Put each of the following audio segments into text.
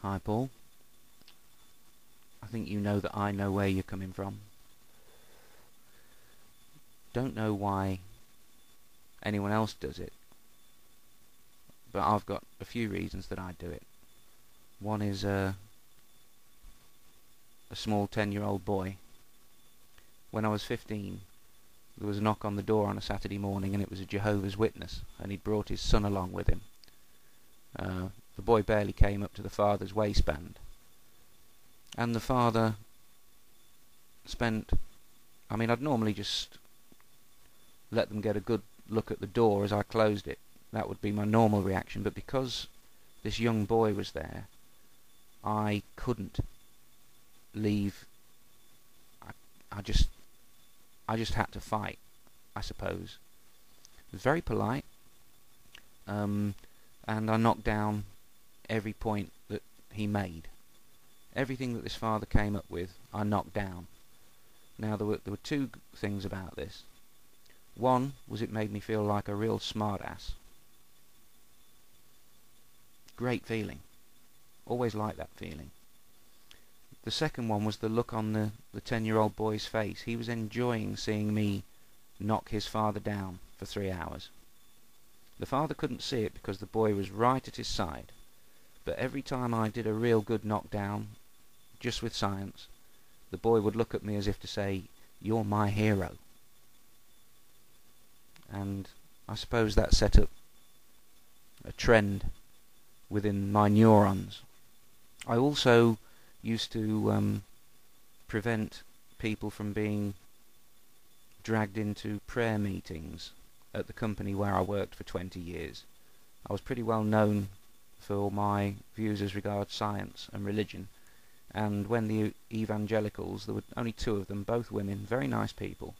Hi Paul, I think you know that I know where you're coming from. Don't know why anyone else does it, but I've got a few reasons that I do it. One is a small 10-year-old boy. When I was 15, there was a knock on the door on a Saturday morning, and it was a Jehovah's Witness, and he'd brought his son along with him. The boy barely came up to the father's waistband, and the father spent... I'd normally just let them get a good look at the door as I closed it. That would be my normal reaction, but because this young boy was there, I couldn't leave. I just had to fight, I suppose. It was very polite, and I knocked down every point that he made. Everything that this father came up with, I knocked down. Now, there were two things about this. One was it made me feel like a real smart-ass. Great feeling. Always liked that feeling. The second one was the look on the 10-year-old boy's face. He was enjoying seeing me knock his father down for 3 hours. The father couldn't see it because the boy was right at his side. But every time I did a real good knockdown, just with science, the boy would look at me as if to say, "You're my hero." And I suppose that set up a trend within my neurons. I also used to prevent people from being dragged into prayer meetings at the company where I worked for 20 years. I was pretty well known for my views as regards science and religion, and when the evangelicals, there were only two of them, both women, very nice people,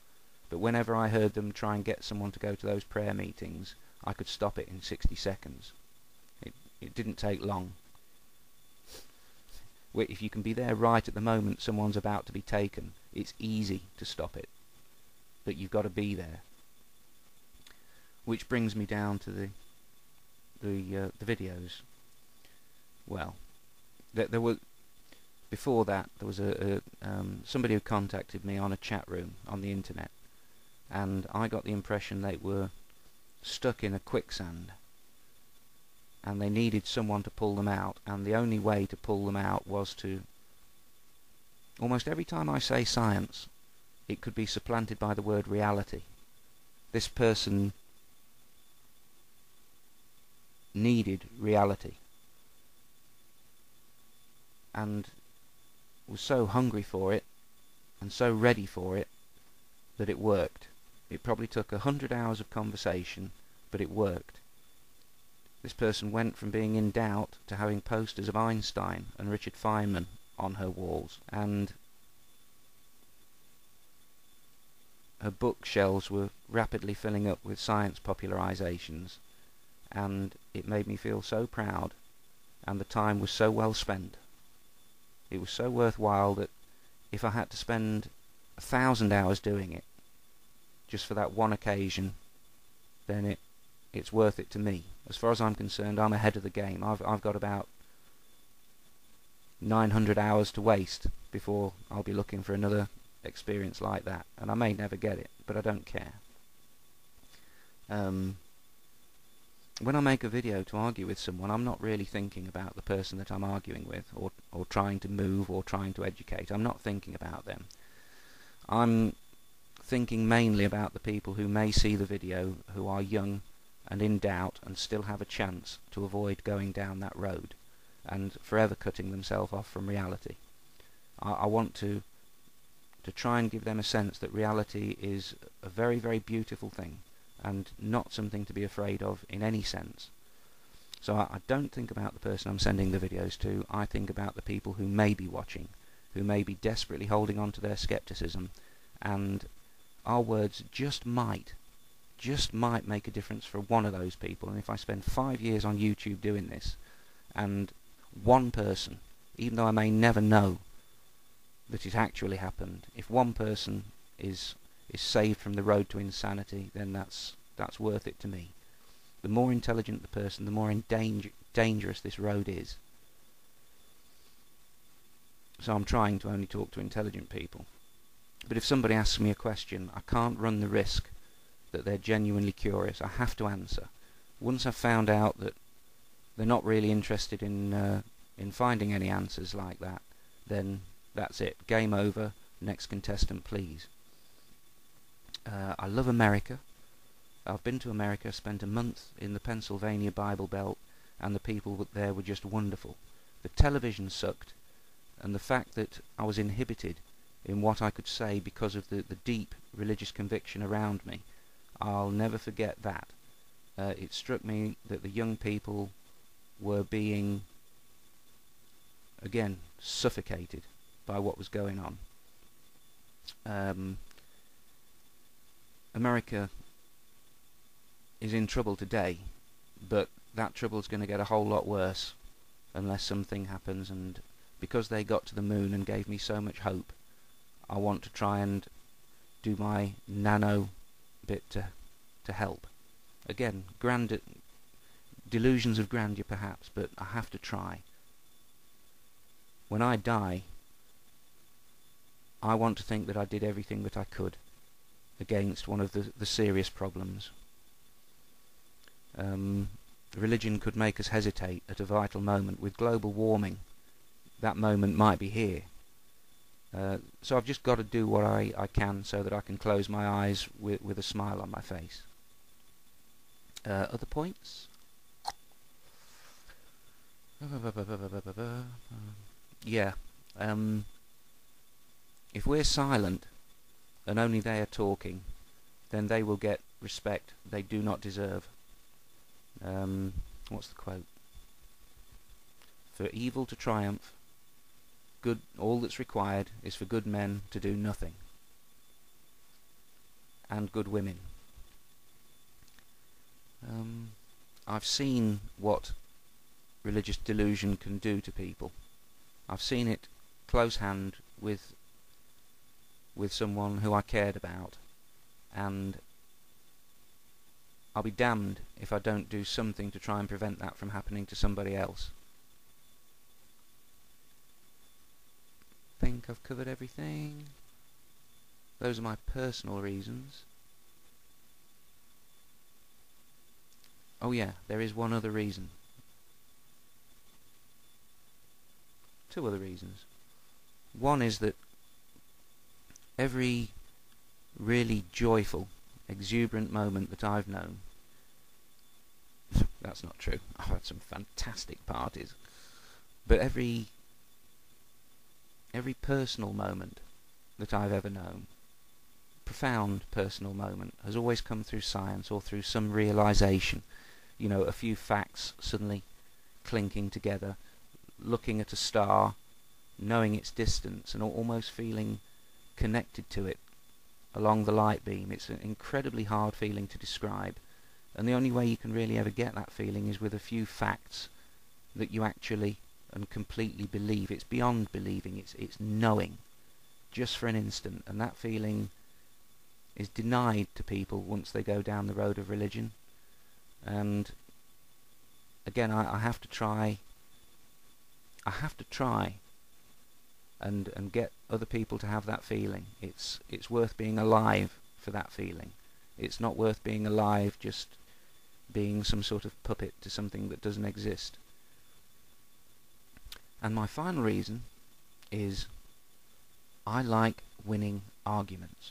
but whenever I heard them try and get someone to go to those prayer meetings, I could stop it in 60 seconds. It didn't take long. If you can be there right at the moment someone's about to be taken, it's easy to stop it. But you've got to be there. Which brings me down to the videos. Well, there were... Before that, there was somebody who contacted me on a chat room on the internet, and I got the impression they were stuck in a quicksand, and they needed someone to pull them out, and the only way to pull them out was to... Almost every time I say science, it could be supplanted by the word reality. This person needed reality, and was so hungry for it and so ready for it that it worked. It probably took 100 hours of conversation, but it worked. This person went from being in doubt to having posters of Einstein and Richard Feynman on her walls, and her bookshelves were rapidly filling up with science popularizations, and it made me feel so proud, and the time was so well spent. It was so worthwhile that if I had to spend 1,000 hours doing it, just for that one occasion, then it's worth it to me. As far as I'm concerned, I'm ahead of the game. I've got about 900 hours to waste before I'll be looking for another experience like that. And I may never get it, but I don't care. When I make a video to argue with someone, I'm not really thinking about the person that I'm arguing with, or trying to move, or trying to educate. I'm not thinking about them. I'm thinking mainly about the people who may see the video, who are young and in doubt and still have a chance to avoid going down that road and forever cutting themselves off from reality. I want to try and give them a sense that reality is a very, very beautiful thing, and not something to be afraid of in any sense. So I don't think about the person I'm sending the videos to. I think about the people who may be watching, who may be desperately holding on to their skepticism, and our words just might make a difference for one of those people. And if I spend 5 years on YouTube doing this, and one person, even though I may never know that it actually happened, if one person is saved from the road to insanity, then that's worth it to me. The more intelligent the person, the more dangerous this road is. So I'm trying to only talk to intelligent people. But if somebody asks me a question, I can't run the risk that they're genuinely curious. I have to answer. Once I've found out that they're not really interested in finding any answers like that, then that's it. Game over. Next contestant, please. I love America. I've been to America, spent a month in the Pennsylvania Bible Belt, and the people there were just wonderful. The television sucked, and the fact that I was inhibited in what I could say because of the deep religious conviction around me, I'll never forget that. It struck me that the young people were being, again, suffocated by what was going on. America is in trouble today, but that trouble is going to get a whole lot worse unless something happens, and because they got to the moon and gave me so much hope, I want to try and do my nano bit to help. Again, delusions of grandeur perhaps, but I have to try. When I die, I want to think that I did everything that I could against one of the serious problems. Religion could make us hesitate at a vital moment. With global warming, that moment might be here. So I've just got to do what I can so that I can close my eyes with a smile on my face. Other points? Yeah. If we're silent and only they are talking, then they will get respect they do not deserve. What's the quote? For evil to triumph, all that's required is for good men to do nothing, and good women. I've seen what religious delusion can do to people. I've seen it close hand with someone who I cared about, and I'll be damned if I don't do something to try and prevent that from happening to somebody else. Think I've covered everything. Those are my personal reasons. Oh yeah, there is one other reason. Two other reasons. One is that every really joyful, exuberant moment that I've known, that's not true, I've had some fantastic parties, but every personal moment that I've ever known, profound personal moment, has always come through science or through some realization. You know, a few facts suddenly clinking together, looking at a star, knowing its distance, and almost feeling connected to it along the light beam. It's an incredibly hard feeling to describe, and the only way you can really ever get that feeling is with a few facts that you actually and completely believe. It's beyond believing, it's knowing, just for an instant, and that feeling is denied to people once they go down the road of religion. And again, I have to try and get other people to have that feeling. It's worth being alive for that feeling. It's not worth being alive just being some sort of puppet to something that doesn't exist. And my final reason is I like winning arguments.